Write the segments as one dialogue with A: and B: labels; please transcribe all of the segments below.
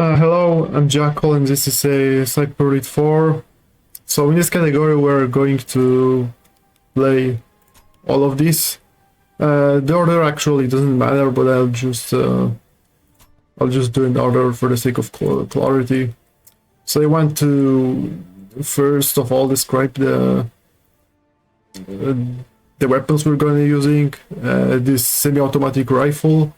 A: Hello, I'm Jackal and this is a Sniper Elite 4. So in this category we're going to play all of these. The order actually doesn't matter, but I'll just do an order for the sake of clarity. So I want to first of all describe the weapons we're going to be using. This semi-automatic rifle,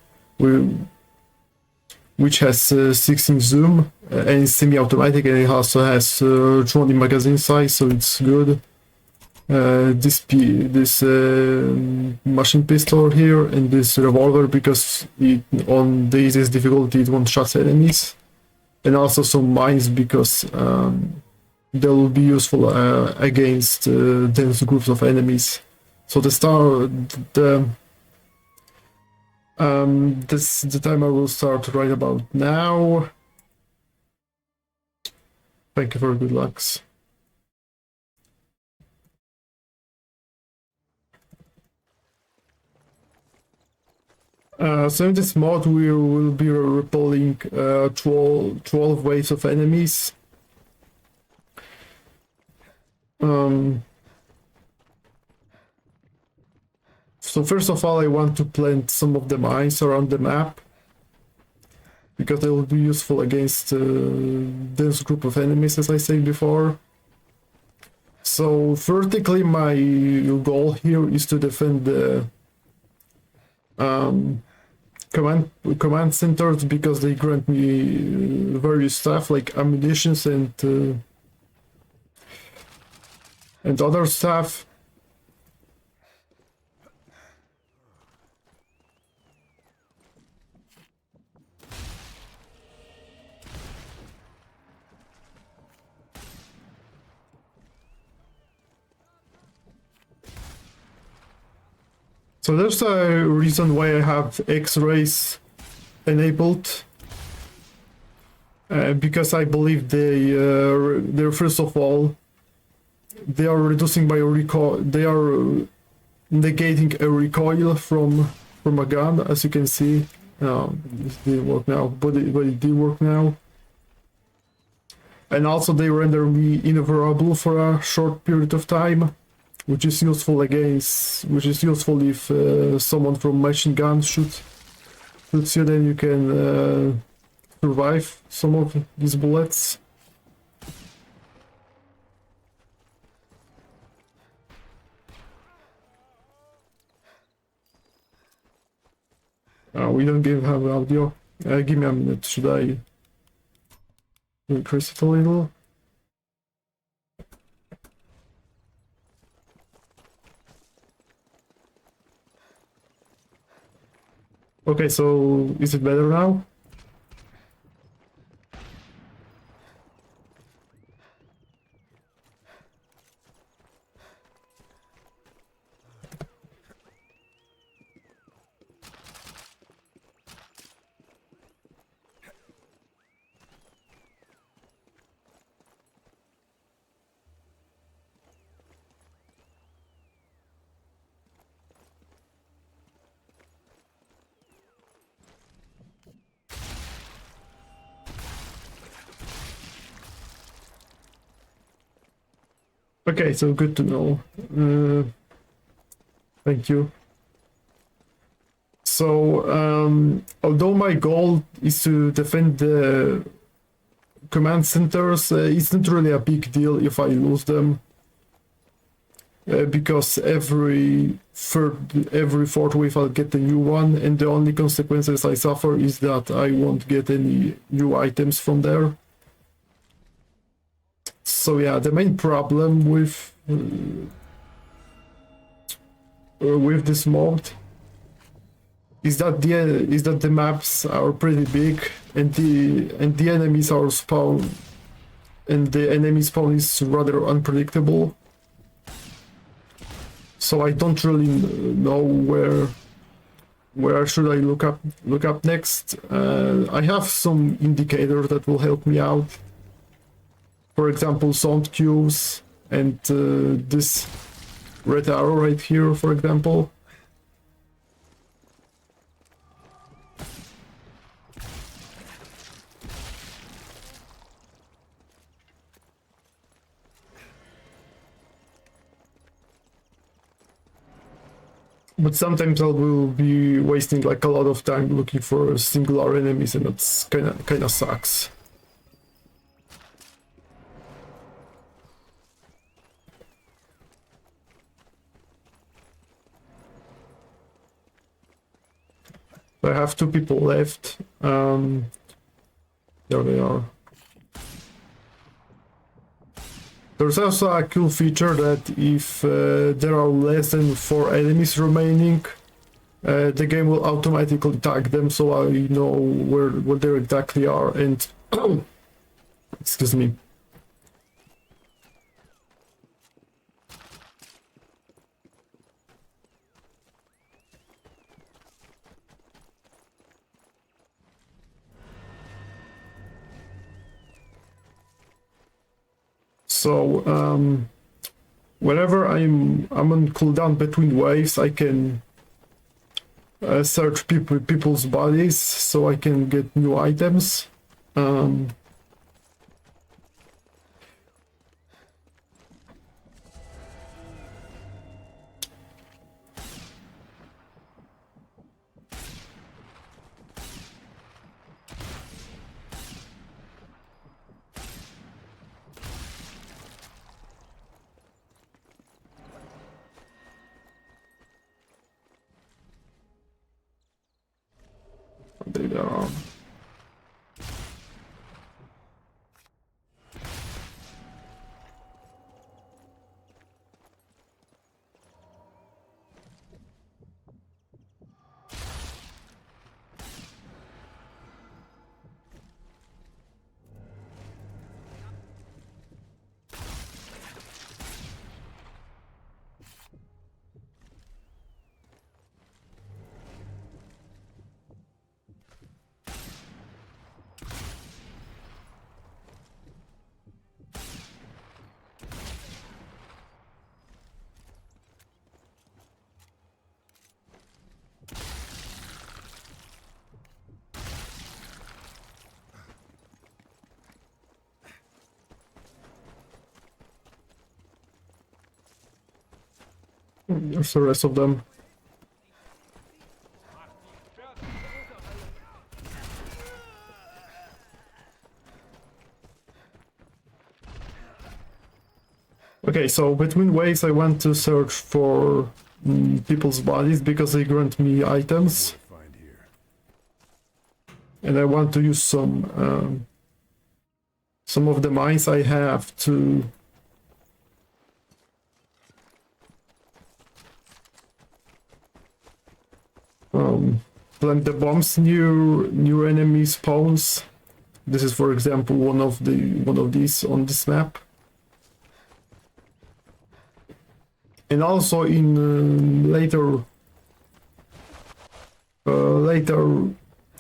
A: which has 16 zoom and is semi-automatic, and it also has 20 magazine size, so it's good. This machine pistol here and this revolver, because on the easiest difficulty it one-shots enemies, and also some mines because they will be useful against dense groups of enemies. So the timer will start right about now. Thank you for good lucks. So in this mod we will be repelling 12 waves of enemies. So first of all, I want to plant some of the mines around the map, because they will be useful against this group of enemies, as I said before. So vertically, my goal here is to defend the command centers, because they grant me various stuff like ammunitions and other stuff. So there's a reason why I have X-rays enabled, because I believe they're first of all, they are reducing my recoil. They are negating a recoil from a gun, as you can see. This didn't work now, but it did work now. And also they render me invulnerable for a short period of time, which is useful if someone from machine gun shoots you, then you can survive some of these bullets. We don't have audio. Give me a minute. Should I increase it a little? Okay, so is it better now? Okay, so good to know. Thank you. So, although my goal is to defend the command centers, it's not really a big deal if I lose them, because every fourth wave I'll get a new one, and the only consequences I suffer is that I won't get any new items from there. So yeah, the main problem with this mod is that the maps are pretty big, and the enemies are spawn, and the enemy spawn is rather unpredictable. So I don't really know where should I look up next. I have some indicators that will help me out. For example, sound cues and this red arrow right here, for example. But sometimes I will be wasting like a lot of time looking for singular enemies, and that's kinda sucks. I have 2 people left. There they are. There's also a cool feature that if there are less than 4 enemies remaining, the game will automatically tag them, so I know where they exactly are. And excuse me. So whenever I'm on cooldown between waves, I can search people's bodies so I can get new items. They are. There's the rest of them. Okay, so between waves I want to search for people's bodies because they grant me items. And I want to use some of the mines I have to plant the bombs near enemy spawns. This is, for example, one of these on this map. And also in later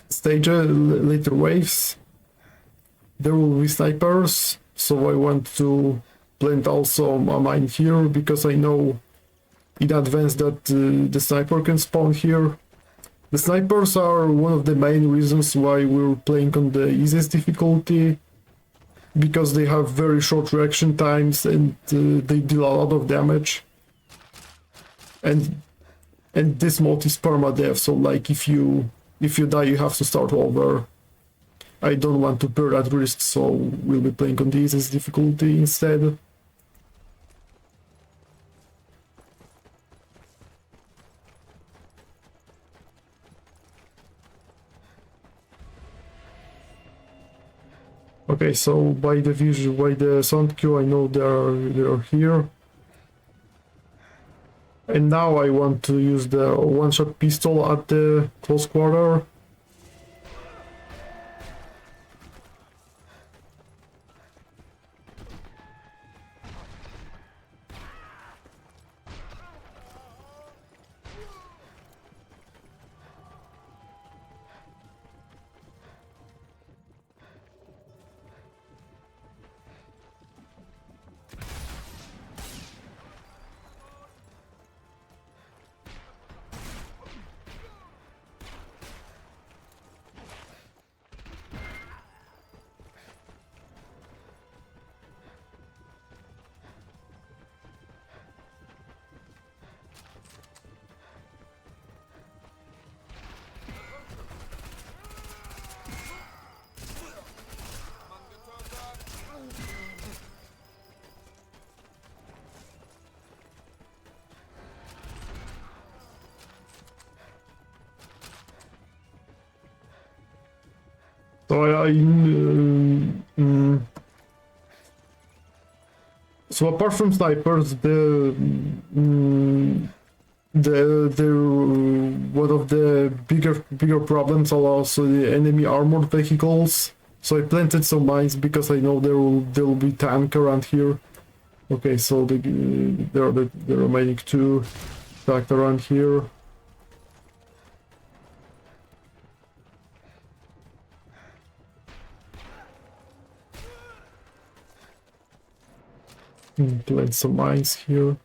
A: stages, later waves, there will be snipers. So I want to plant also a mine here because I know in advance that the sniper can spawn here. The snipers are one of the main reasons why we're playing on the easiest difficulty, because they have very short reaction times and they deal a lot of damage. And this mode is permadeath, so like if you die you have to start over. I don't want to bear that risk, so we'll be playing on the easiest difficulty instead. Okay, so by the sound cue, I know they are here. And now I want to use the one-shot pistol at the close quarter. So so apart from snipers, the one of the bigger problems are also the enemy armored vehicles. So I planted some mines because I know there will be tank around here. Okay, so there are the remaining two stacked around here. Plant some mines here.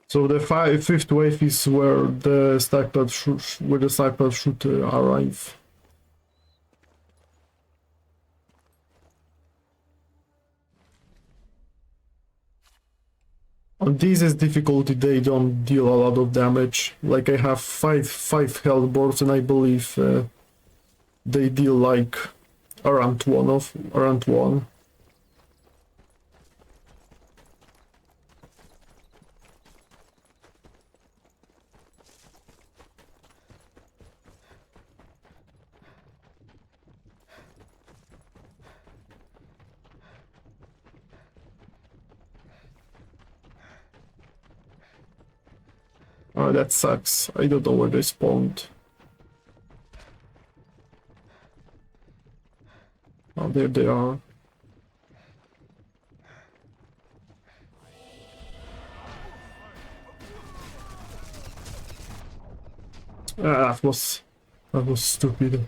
A: So the fifth wave is where the snipers should arrive. On this difficulty, they don't deal a lot of damage. Like I have five health boards, and I believe they deal like around one. Oh, that sucks. I don't know where they spawned. Oh, there they are. Ah, that was stupid.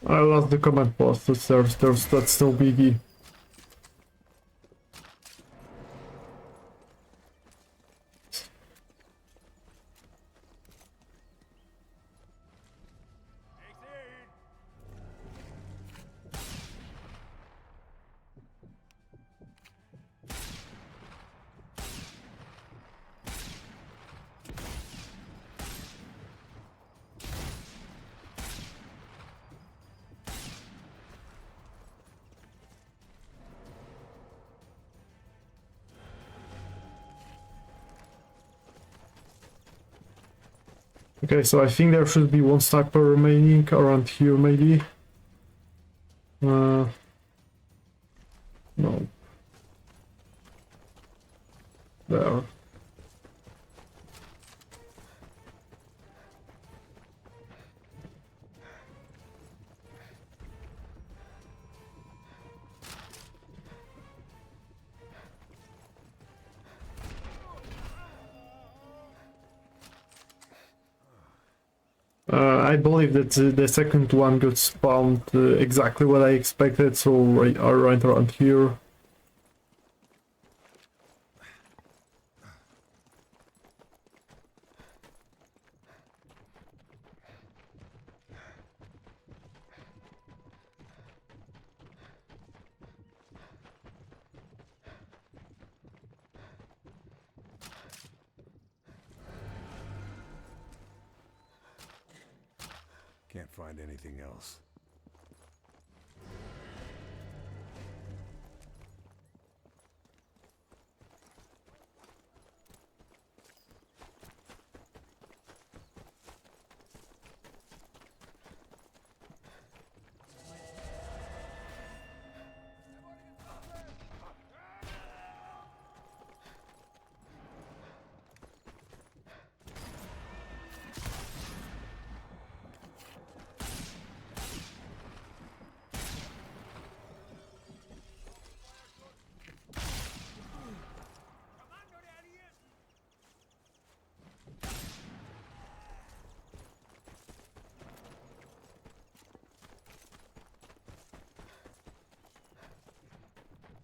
A: I lost the command post, so that's no biggie. Okay, so I think there should be one sniper remaining around here, maybe. No. There. I believe that the second one got spawned exactly what I expected, so right around here.
B: Can't find anything else.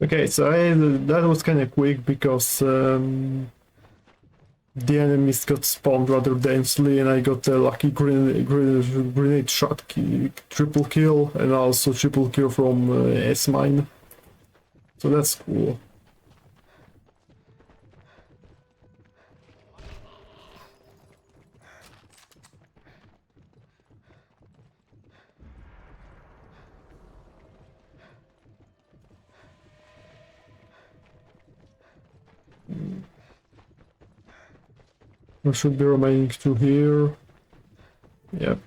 A: Okay, so that was kind of quick because the enemies got spawned rather densely, and I got a lucky grenade shot triple kill, and also triple kill from S-Mine. So that's cool. There should be remaining 2 here. Yep.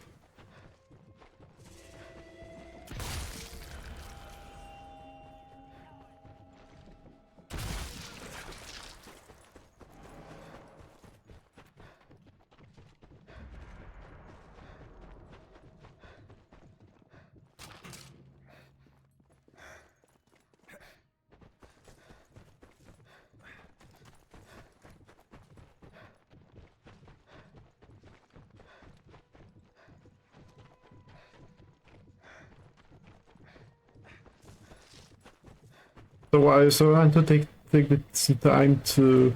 A: So I want to take the time to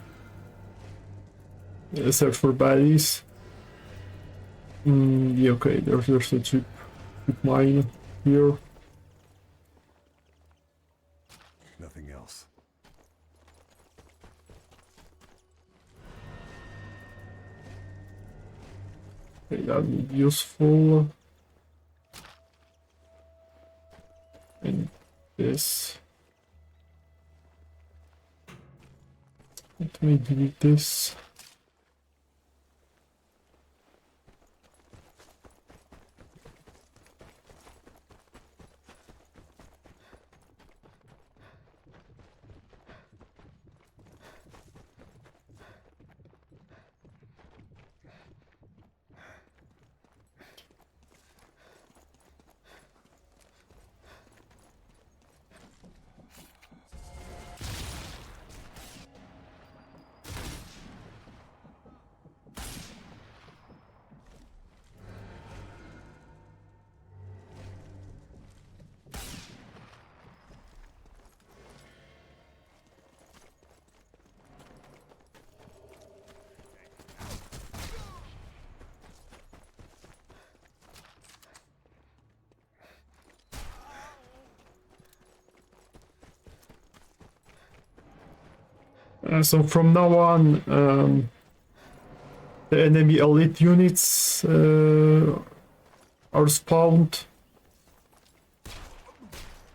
A: search for baddies. Yeah, okay, there's a cheap mine here.
B: Nothing else.
A: Okay, that'd be useful. And this. Let me delete this. So from now on, the enemy elite units are spawned.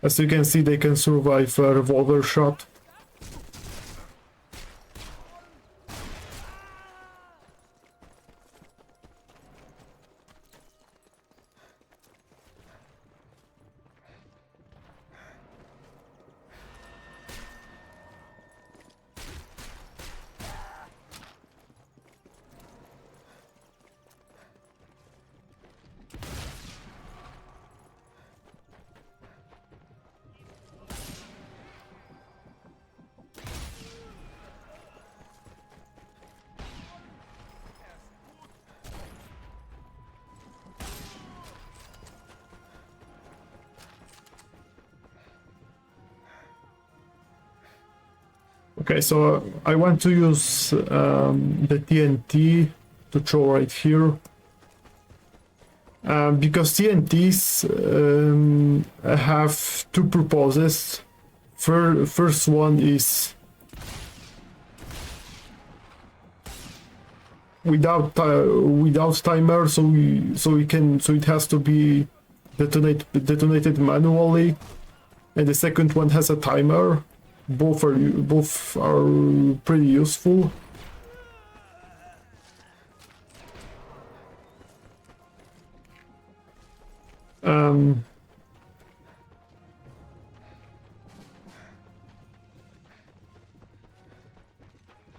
A: As you can see, they can survive a revolver shot. Okay, so I want to use the TNT to throw right here. Because TNTs have two purposes. First one is without timer, so it has to be detonated manually, and the second one has a timer. Both are pretty useful.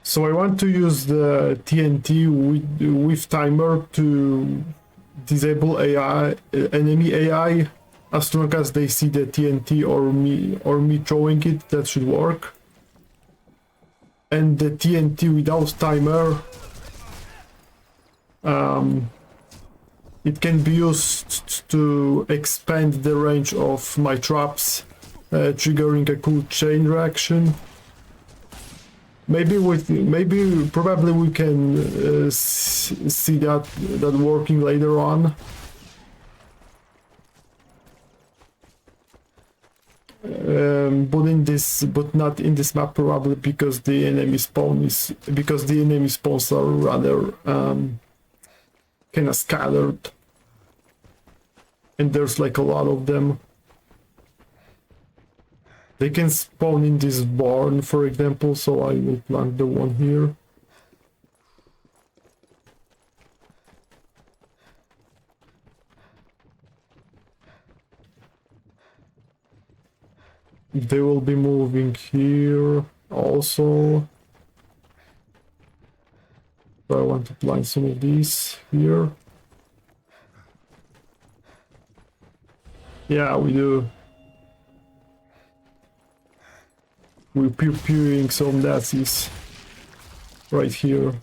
A: So I want to use the TNT with timer to disable enemy AI. As long as they see the TNT or me throwing it, that should work. And the TNT without timer, it can be used to expand the range of my traps triggering a cool chain reaction. Probably we can see that working later on. But not in this map, probably because the enemy spawns are rather kind of scattered, and there's like a lot of them. They can spawn in this barn, for example, so I will plant the one here. They will be moving here also. So I want to plant some of these here. Yeah, we do. We're pew-pewing some Nazis right here.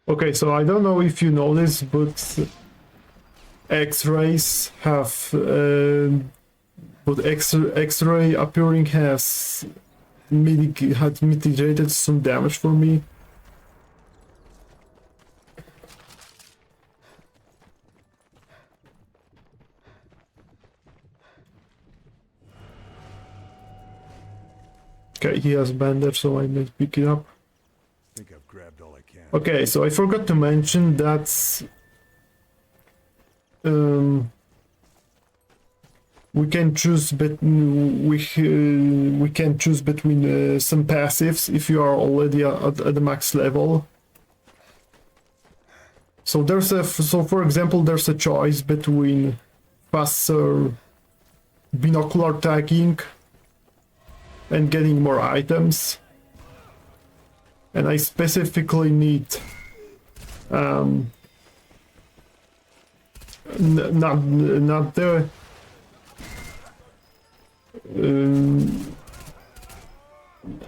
A: Okay, so I don't know if you know this, but X-rays have, X-ray appearing had mitigated some damage for me. Okay, he has bandage, so I may pick it up.
B: I think I've grabbed all I can.
A: Okay, so I forgot to mention that we can choose between some passives if you are already at the max level. So for example, there's a choice between faster binocular tagging and getting more items. And I specifically need not the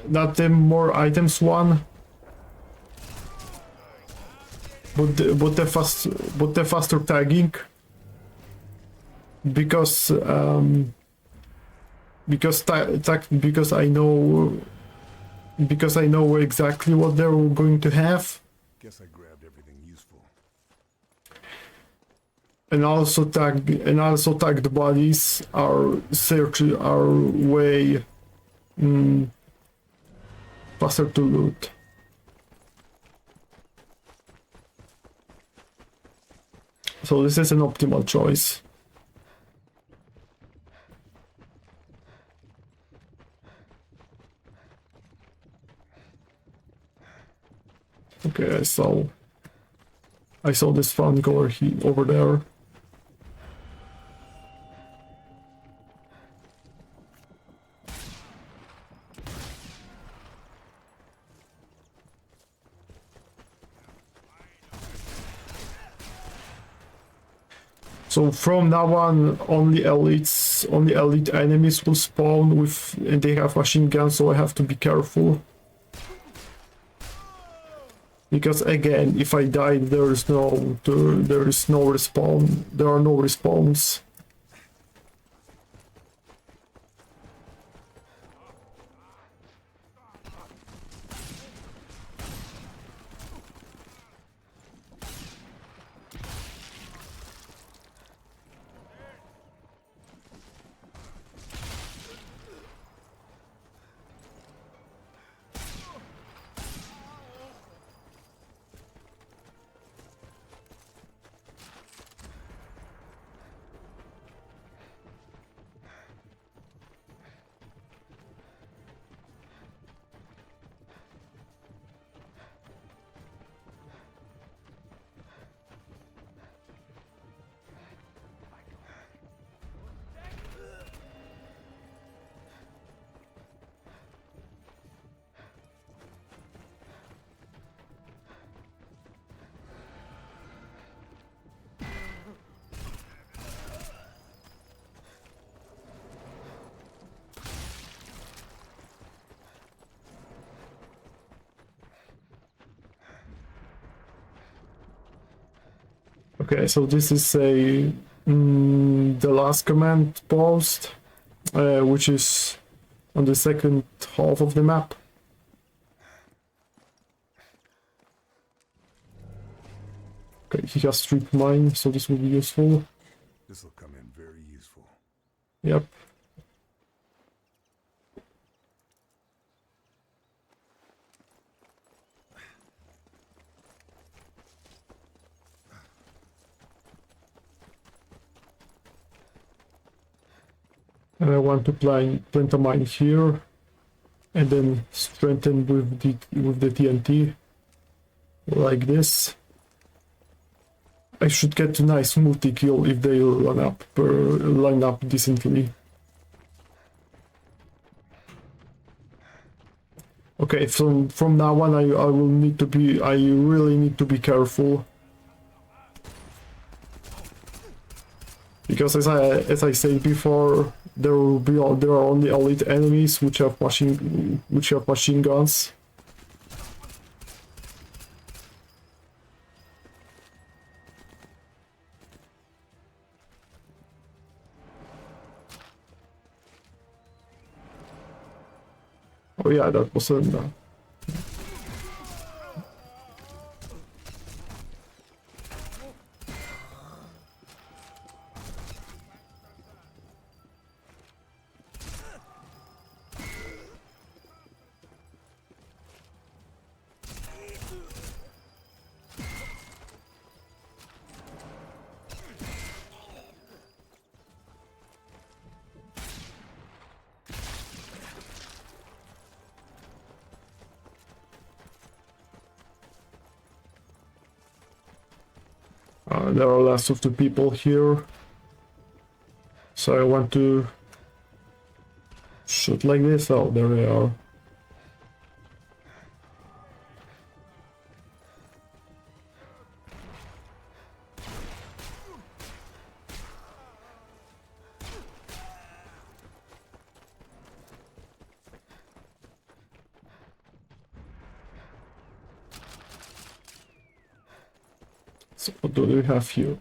A: not the more items one, but the faster tagging, because I know exactly what they're going to have.
B: Guess I grabbed everything useful.
A: And also tagged bodies are way faster to loot. So this is an optimal choice. Okay, I saw this front door over there. So from now on, only elite enemies will spawn and they have machine guns, so I have to be careful. Because again, if I die, there is no respawn. There are no respawns. Okay, so this is a the last command post, which is on the second half of the map. Okay, he has strip mine, so this will be useful.
B: This will come in very useful.
A: Yep. And I want to plant a mine here, and then strengthen with the TNT, like this. I should get a nice multi-kill if they line up decently. Okay, from now on I really need to be careful. Because as I said before, there are only elite enemies which have machine guns. Oh yeah, that was a there are less of the people here, so I want to shoot like this. Oh, there they are. So what do we have here?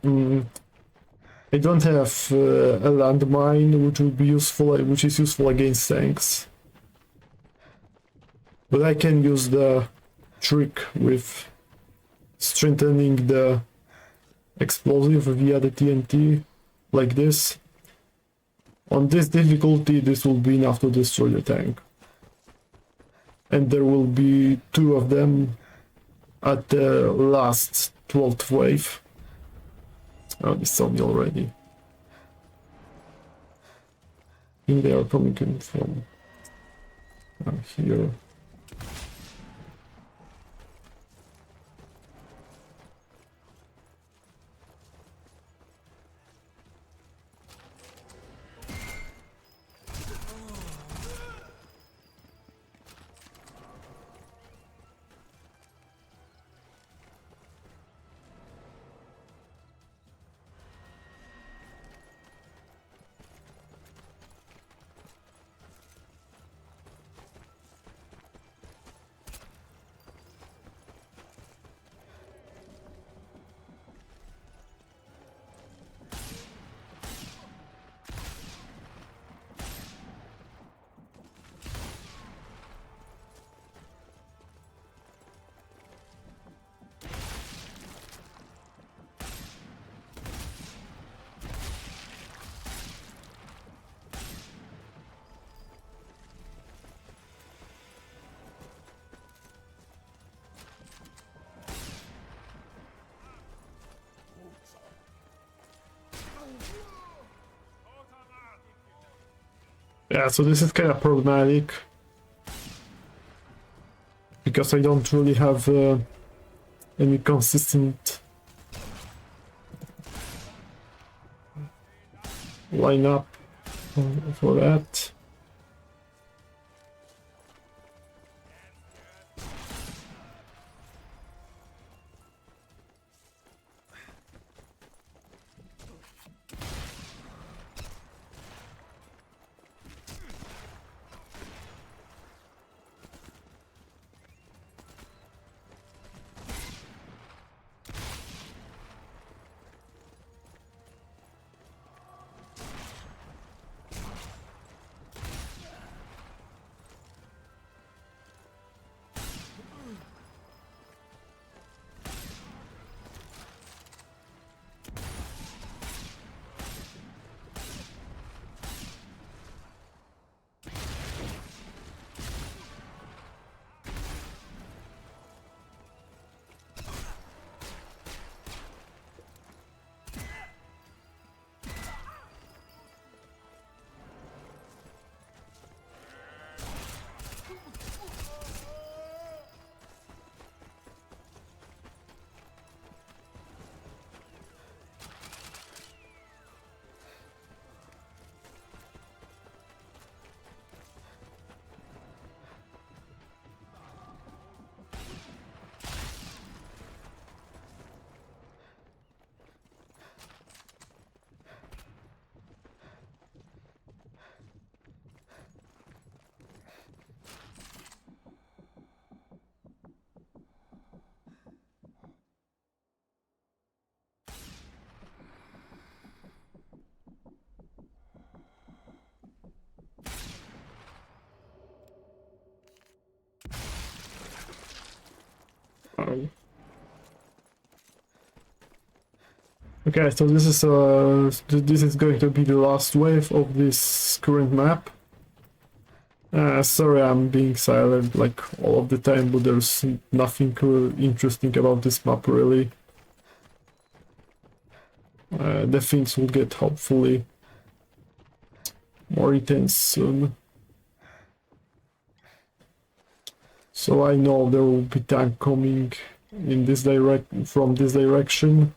A: I don't have a landmine, which is useful against tanks. But I can use the trick with strengthening the explosive via the TNT, like this. On this difficulty, this will be enough to destroy the tank. And there will be 2 of them at the last 12th wave. Oh, they saw me already. I think they are coming in from here. Yeah, so this is kind of problematic. Because I don't really have any consistent lineup for that. Wow. Okay, so this is going to be the last wave of this current map. Sorry, I'm being silent like all of the time, but there's nothing interesting about this map really. The things will get hopefully more intense soon. So I know there will be tank coming in this from this direction.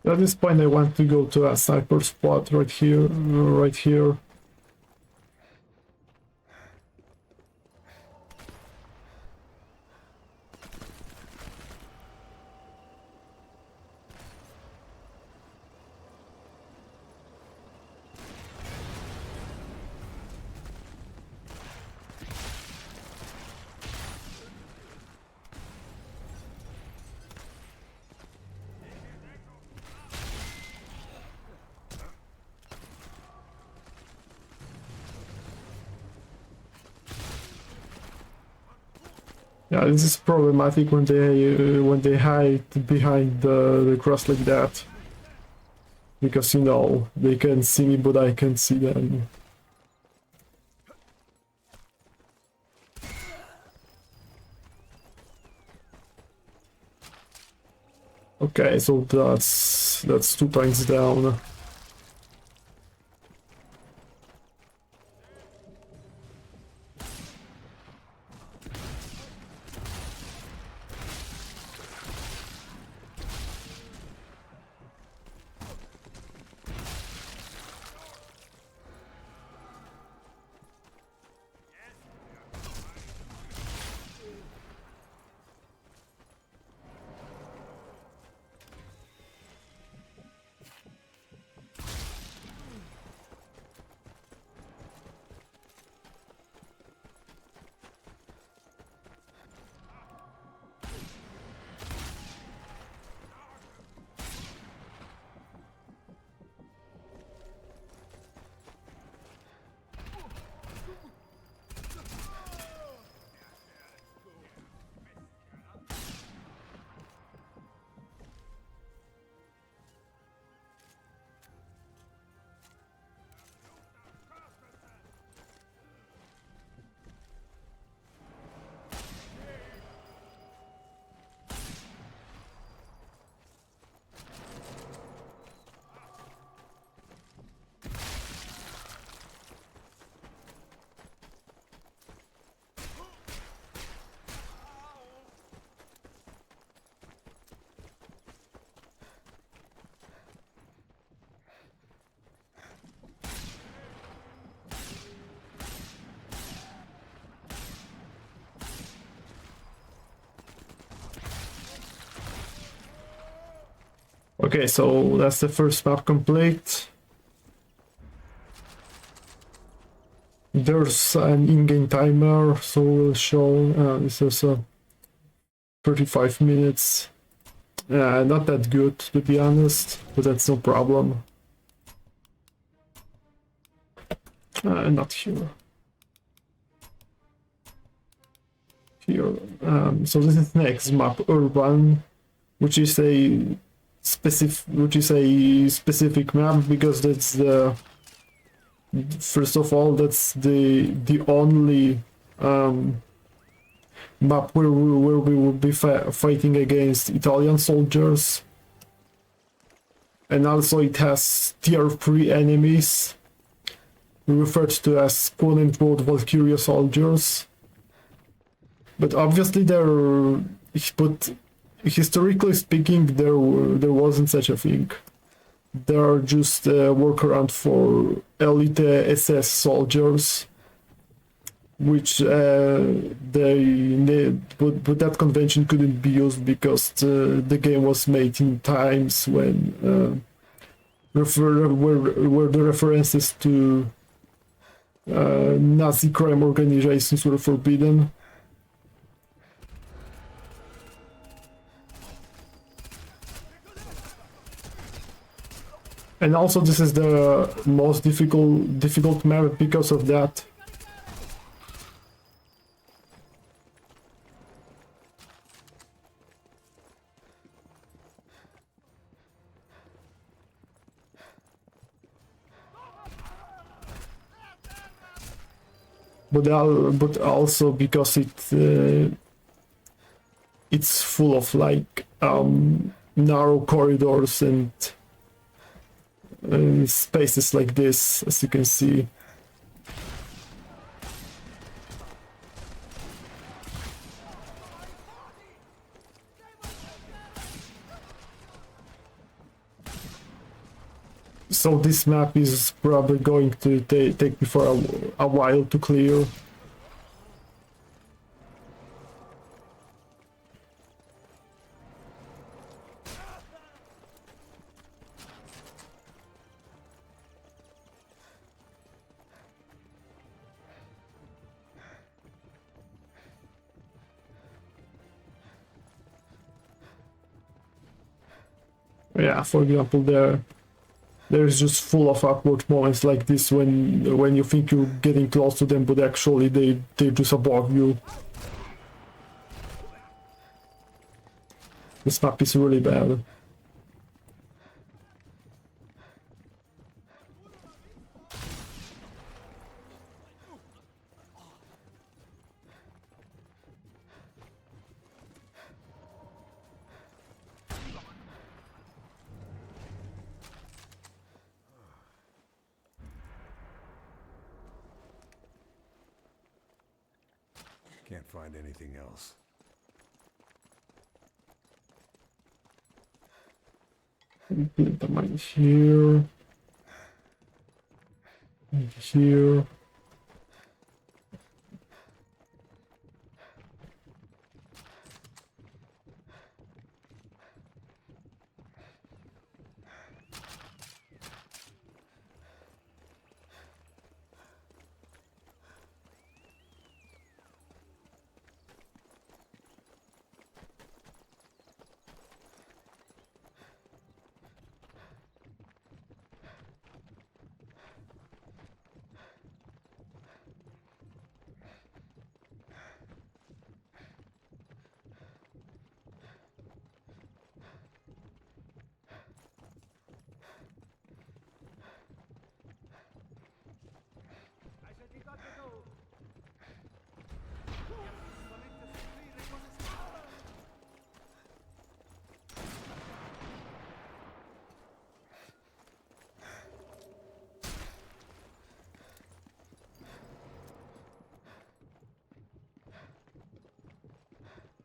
A: At this point I want to go to a sniper spot right here, right here. Yeah, this is problematic when they hide behind the cross like that, because you know they can see me but I can't see them. Okay, so that's 2 tanks down. Okay, so that's the first map complete. There's an in-game timer, so we'll show this is 35 minutes. Not that good, to be honest, but that's no problem. Not here. Here. So this is next map, Urban, which is a specific map because that's the First of all, that's the only map where we will be fighting against Italian soldiers. And also it has tier 3 enemies, referred to as quote-unquote Valkyria soldiers. But obviously but historically speaking, there wasn't such a thing. They are just a workaround for elite SS soldiers, which but that convention couldn't be used because the game was made in times when where the references to Nazi crime organizations were forbidden. And also this is the most difficult map because of that. But also because it's full of like narrow corridors and spaces like this, as you can see. So this map is probably going to take me for a while to clear. Yeah, for example, there's just full of awkward moments like this when you think you're getting close to them, but actually they're just above you. This map is really bad.
B: Can't find anything else.
A: The mine here. And here.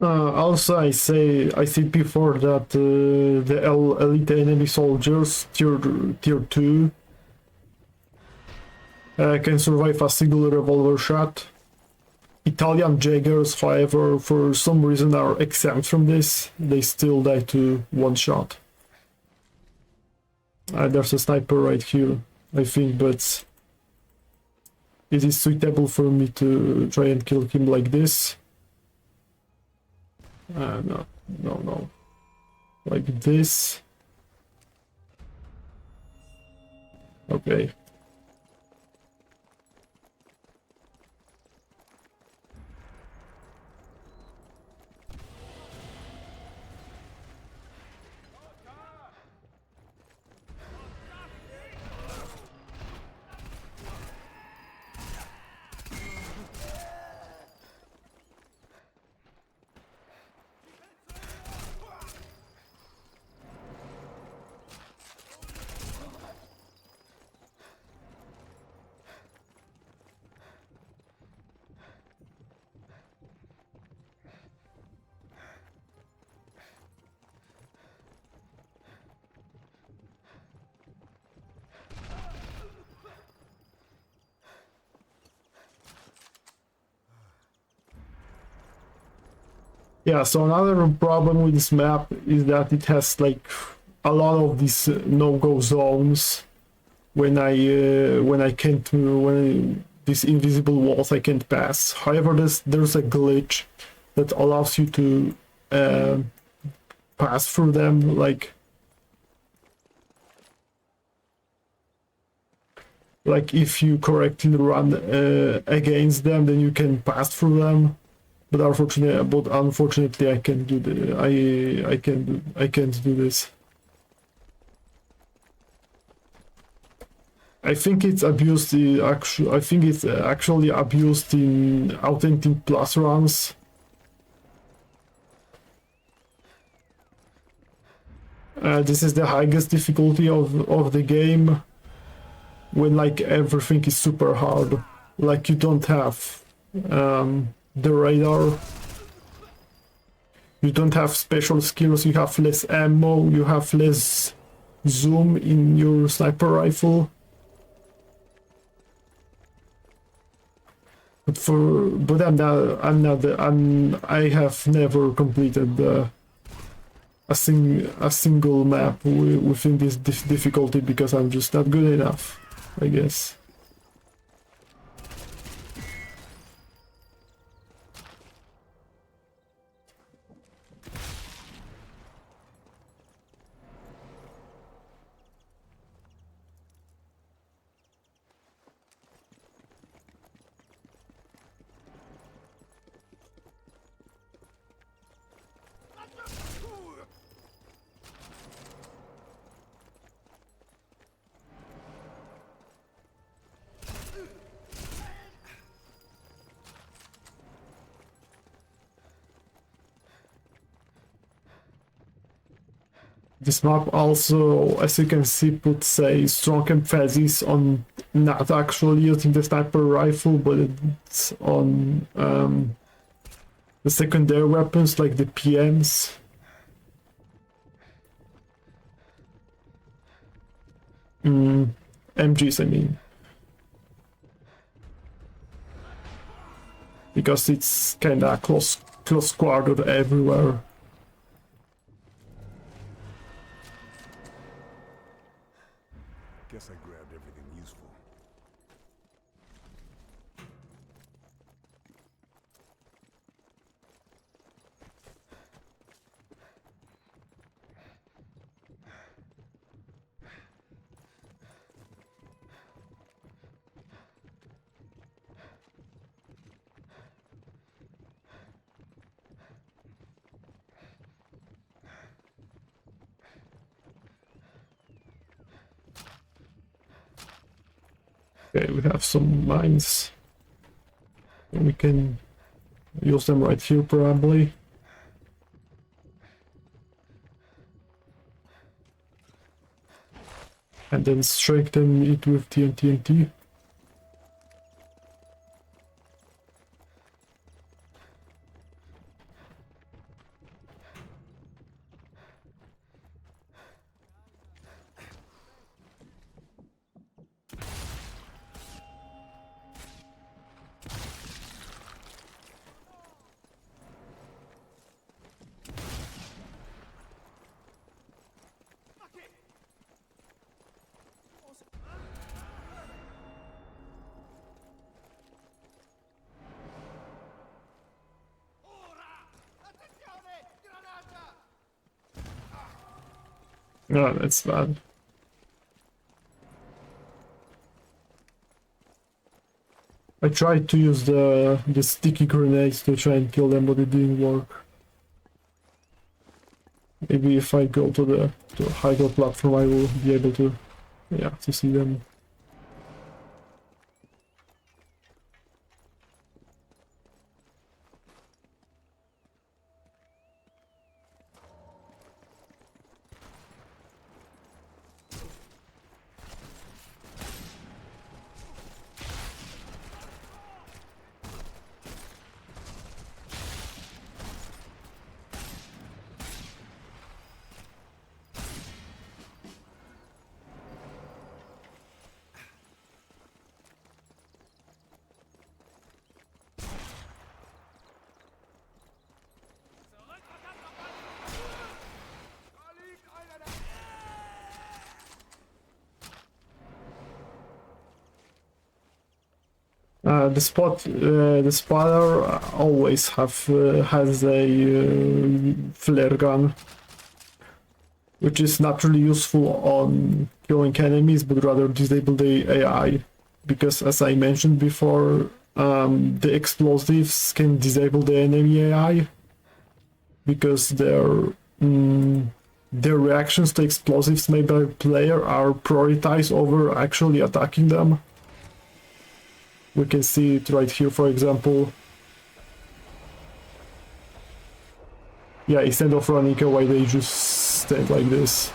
A: Also, I said before that the elite enemy soldiers tier 2 can survive a single revolver shot. Italian Jaggers, however, for some reason are exempt from this. They still die to one shot. There's a sniper right here, I think, but it is suitable for me to try and kill him like this. No. Like this. Okay. Yeah, so another problem with this map is that it has like a lot of these no-go zones when I can't when these invisible walls I can't pass. However, there's a glitch that allows you to pass through them, like if you correctly run against them, then you can pass through them. But unfortunately, I can't do the I can't do this. I think it's abused. I think it's actually abused in Authentic Plus runs. This is the highest difficulty of the game, when like everything is super hard. Like you don't have the radar, you don't have special skills, you have less ammo, you have less zoom in your sniper rifle. But I have never completed a single map within this difficulty because I'm just not good enough, I guess. This map also, as you can see, puts a strong emphasis on not actually using the sniper rifle, but it's on the secondary weapons like the PMs. MGs, I mean. Because it's kinda close quartered everywhere.
B: Guess I grabbed everything useful.
A: Okay, we have some mines. We can use them right here, probably. And then strengthen it with TNT. No, that's bad. I tried to use the sticky grenades to try and kill them, but it didn't work. Maybe if I go to the higher platform, I will be able to, yeah, to see them. The spotter always has a flare gun, which is not really useful on killing enemies, but rather disable the AI, because as I mentioned before, the explosives can disable the enemy AI, because their reactions to explosives made by the player are prioritized over actually attacking them. We can see it right here, for example. Yeah, instead of running away, they just stand like this.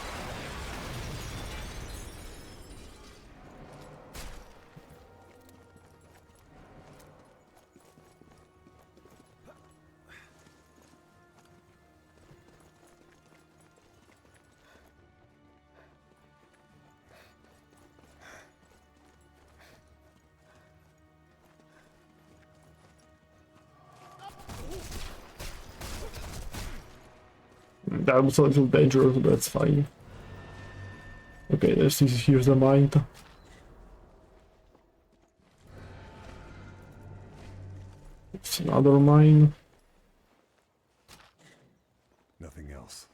A: That was a little dangerous, but that's fine. Okay, here's the mine. It's another mine.
B: Nothing else.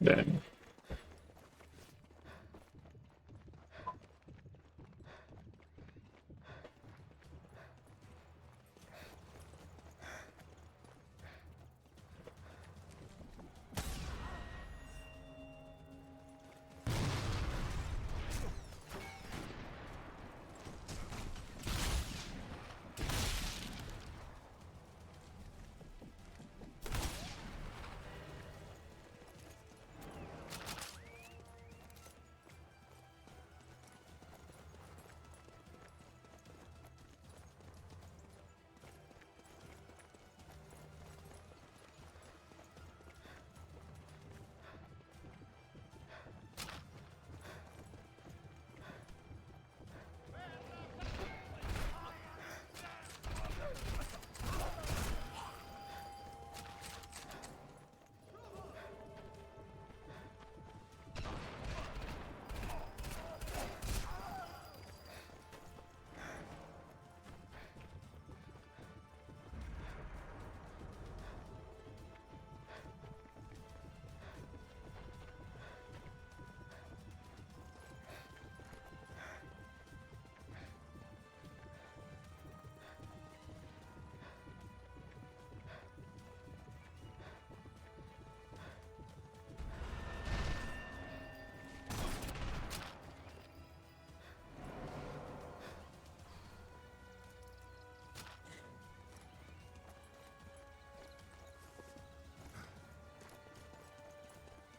A: Then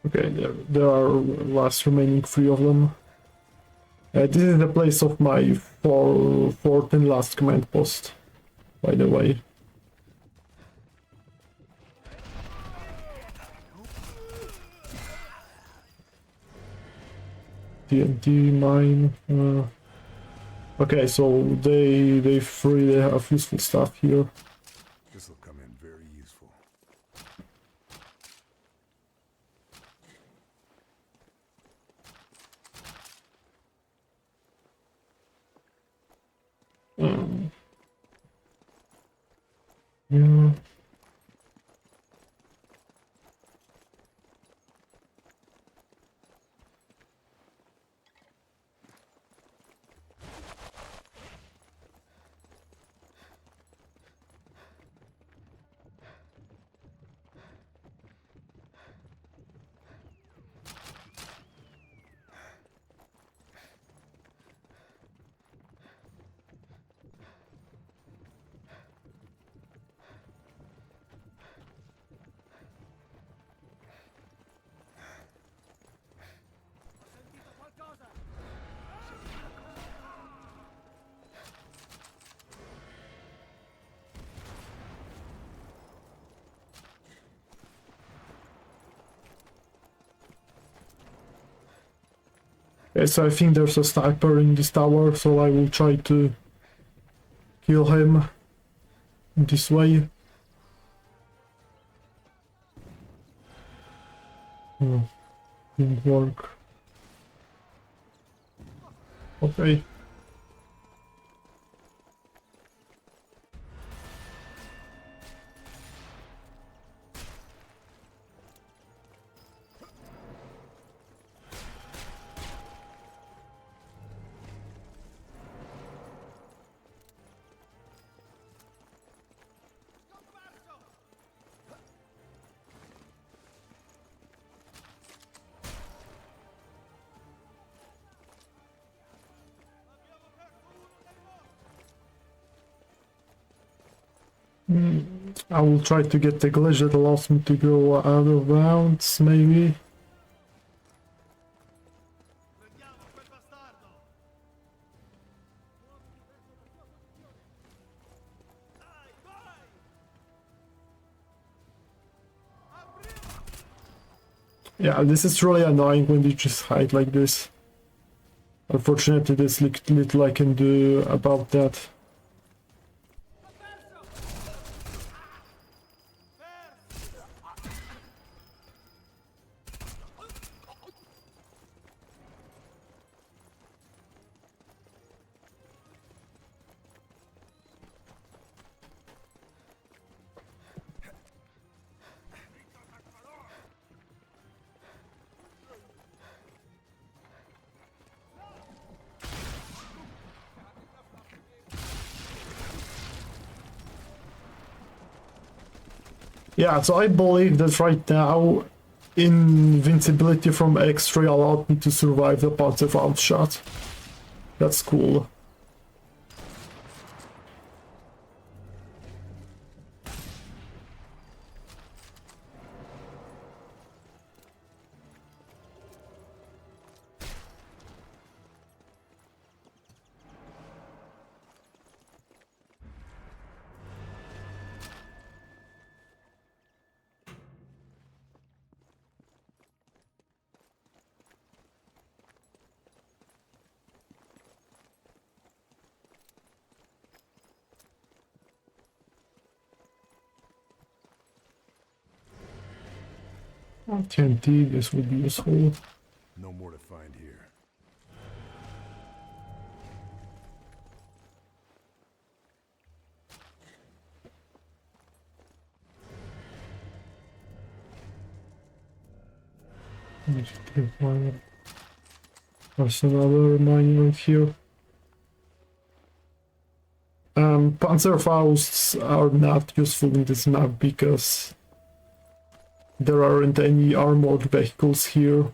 A: okay, there are last remaining 3 of them. This is the place of my fourth and last command post, by the way. TNT mine. Okay, so they really have useful stuff here.
B: This will come in very useful.
A: Yeah. Yes, I think there's a sniper in this tower, so I will try to kill him this way. Oh, didn't work. Okay. I will try to get the glitch that allows me to go out of bounds, maybe. Yeah, this is really annoying when you just hide like this. Unfortunately, there's little I can do about that. Yeah, so I believe that right now, invincibility from X-ray allowed me to survive the Panzer outshot. That's cool. TNT, this would be useful.
B: No more to find here. There's another mine right here. Panzerfausts are not useful in this map because there aren't any armored vehicles here.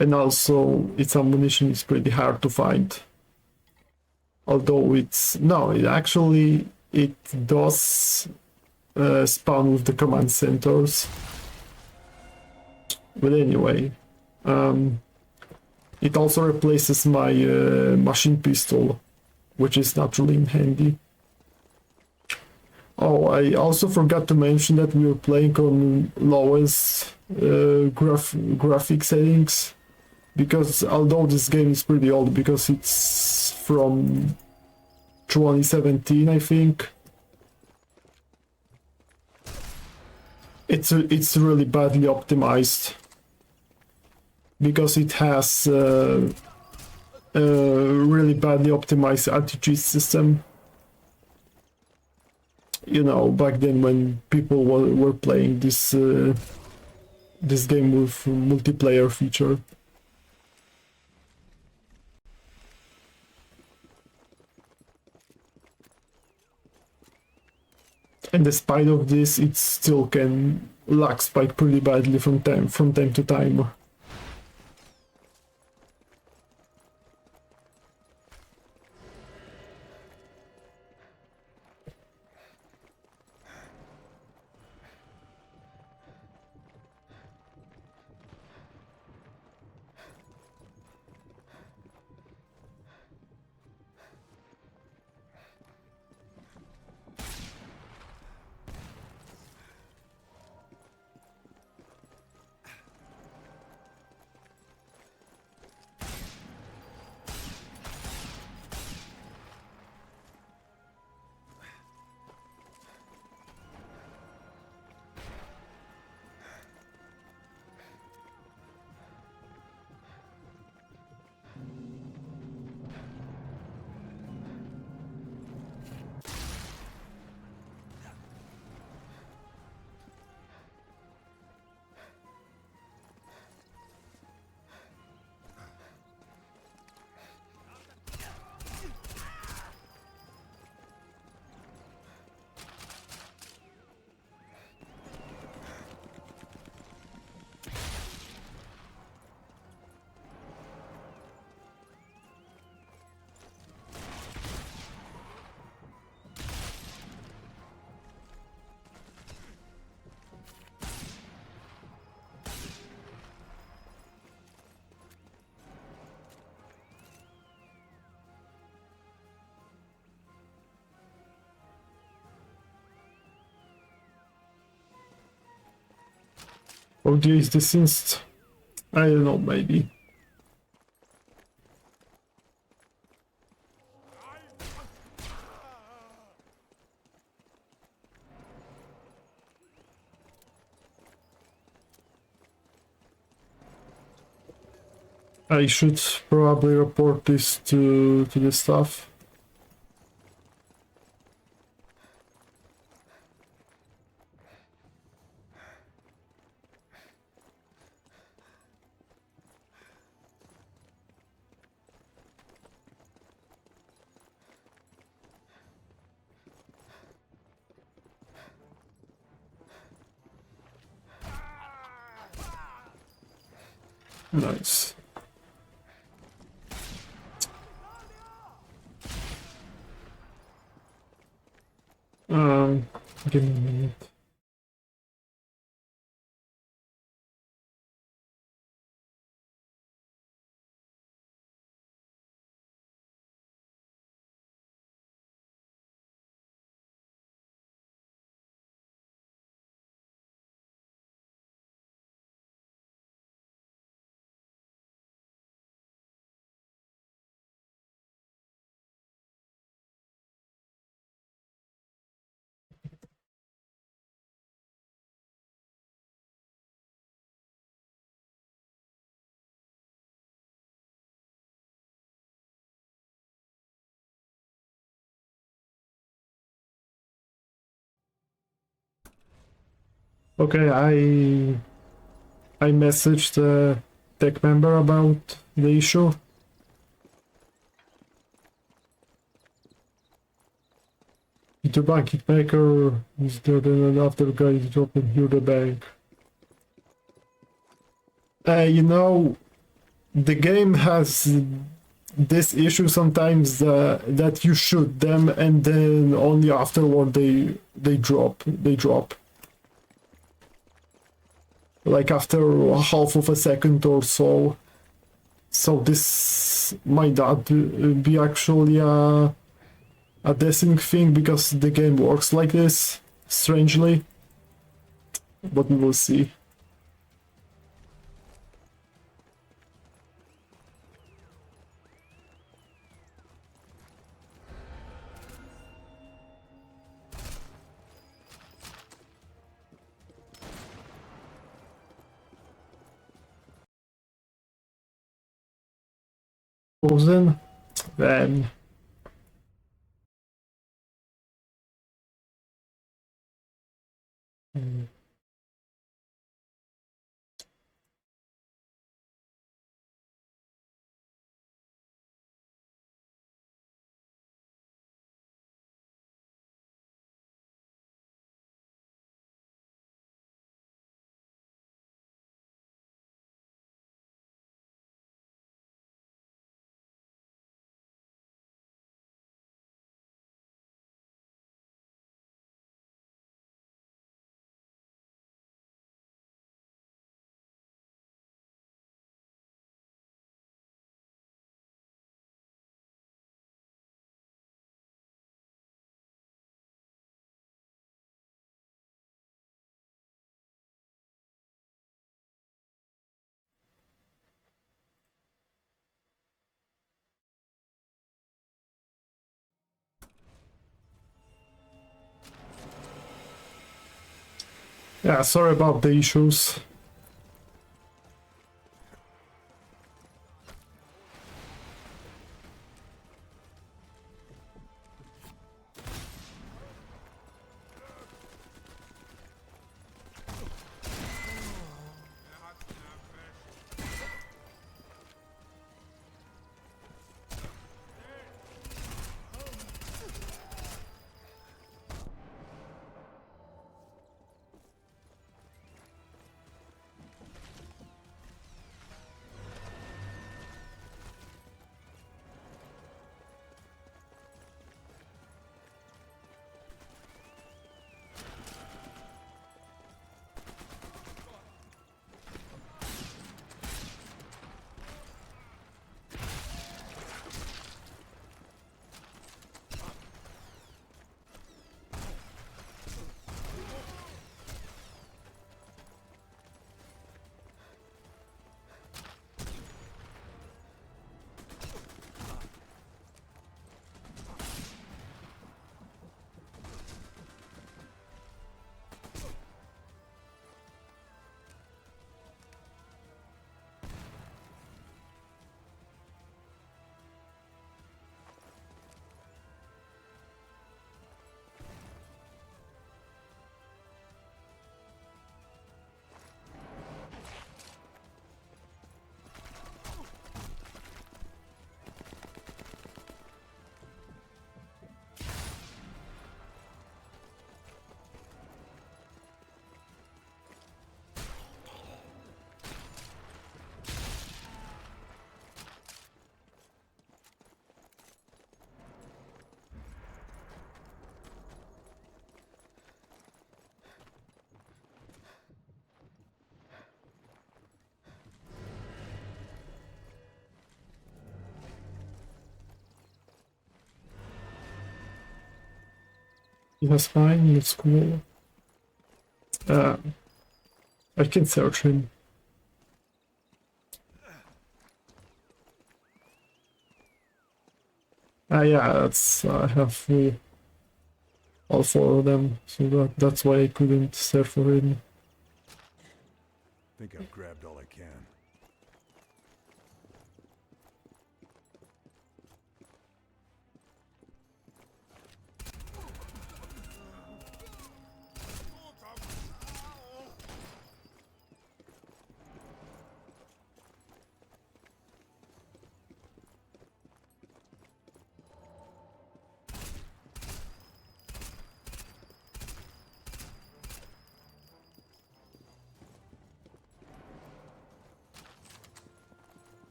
B: And also, its ammunition is pretty hard to find. Although it's... no, it actually... it does spawn with the command centers. But anyway, it also replaces my machine pistol, which is not really handy. Oh, I also forgot to mention that we were playing on lowest graphic settings, because although this game is pretty old, because it's from 2017, I think, it's really badly optimized, because it has a really badly optimized RPG system. You know, back then when people were playing this this game with multiplayer feature. And despite of this, it still can lag spike pretty badly from time to time. Or is this inst? I don't know, maybe. I should probably report this to the staff. Nice. Give me a minute. Okay, I messaged the tech member about the issue. The bank maker is there then another guy is dropping here the bank. You know, the game has this issue sometimes that you shoot them and then only afterward they drop. Like after half of a second or so. So this might not be actually a desync thing because the game works like this, strangely. But we will see. Frozen, then yeah, sorry about the issues. He has mine, it's cool. I can search him. Yeah, I have full all 4 of them, so that's why I couldn't search for him.
C: Think I've grabbed all I can.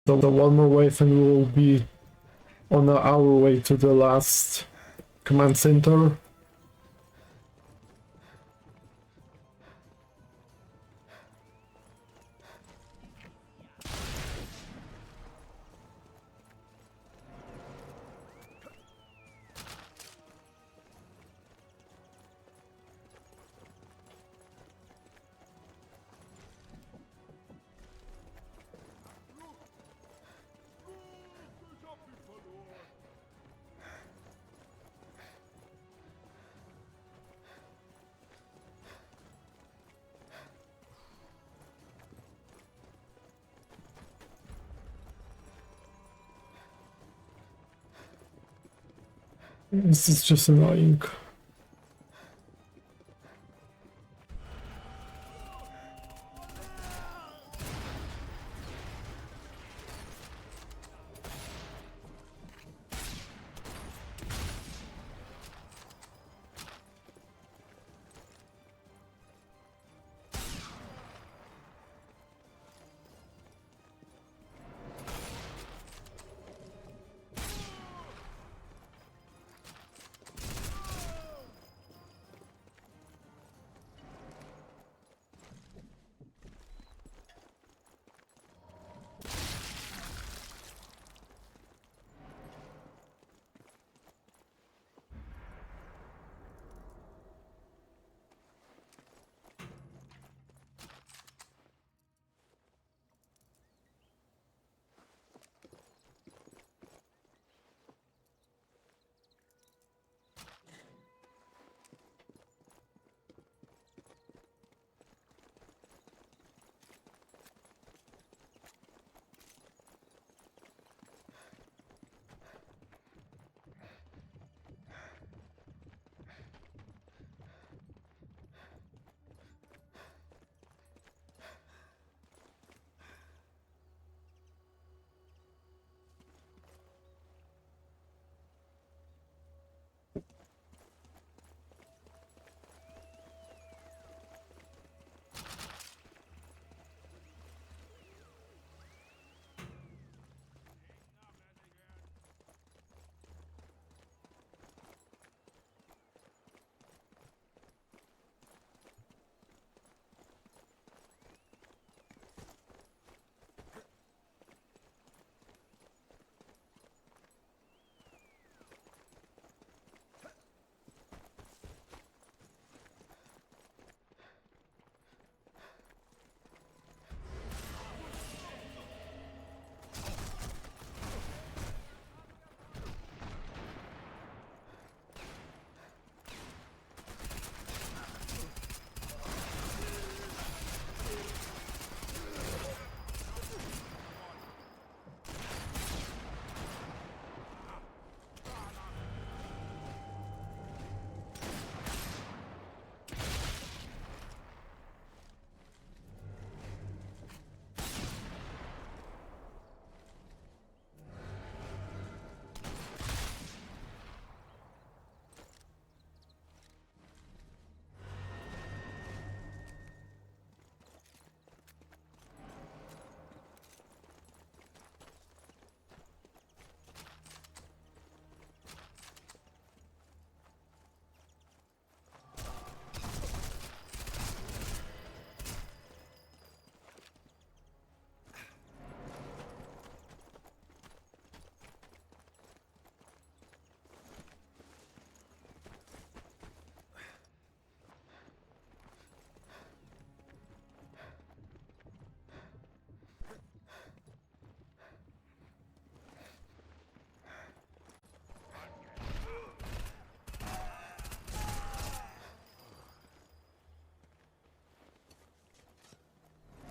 B: So the one more wave and we will be on our way to the last command center. This is just annoying.